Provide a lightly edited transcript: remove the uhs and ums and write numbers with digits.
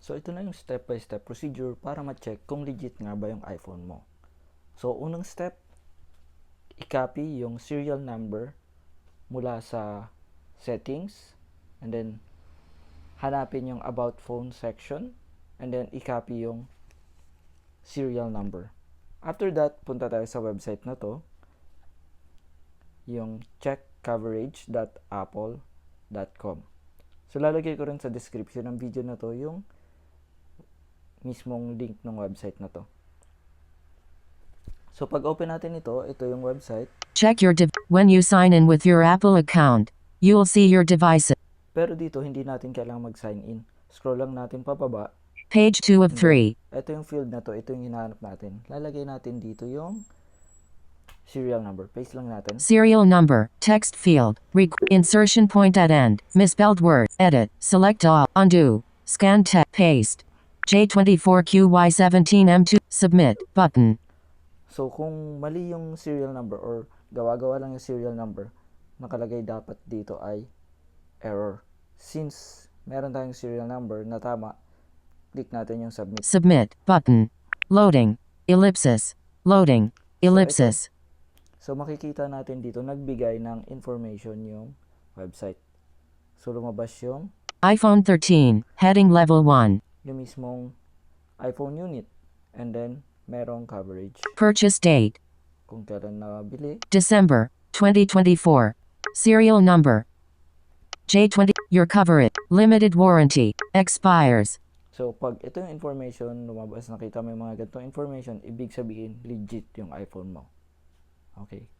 So, ito na yung step-by-step procedure para ma-check kung legit nga ba yung iPhone mo. So, unang step, i-copy yung serial number mula sa settings, and then hanapin yung about phone section, and then i-copy yung serial number. After that, punta tayo sa website na to, yung checkcoverage.apple.com. So, lalagay ko rin sa description ng video na to yung mismong link ng website na to. So, pag open natin ito yung website. Check your when you sign in with your Apple account, you will see your device. Pero dito, hindi natin kailangang mag-sign in. Scroll lang natin pababa. Page 2 of 3. Ito yung field na to, ito yung hinahanap natin. Lalagay natin dito yung serial number. Paste lang natin. Serial number, text field, insertion point at end, misspelled word, edit, select all, undo, scan text, paste. J24QY17M2, submit, button. So, kung mali yung serial number or gawa-gawa lang yung serial number, nakalagay dapat dito ay error. Since meron tayong serial number na tama, click natin yung submit. Submit, button. Loading, ellipsis, loading, ellipsis. So, makikita natin dito, nagbigay ng information yung website. So, lumabas yung iPhone 13, heading level 1. Yung mismong iPhone unit. And then, merong coverage. Purchase date. Kung kailan nabili. December 2024. Serial number. J20. Your coverage. Limited warranty. Expires. So, pag ito yung information, lumabas, nakita mo yung mga ganitong information, ibig sabihin, legit yung iPhone mo. Okay.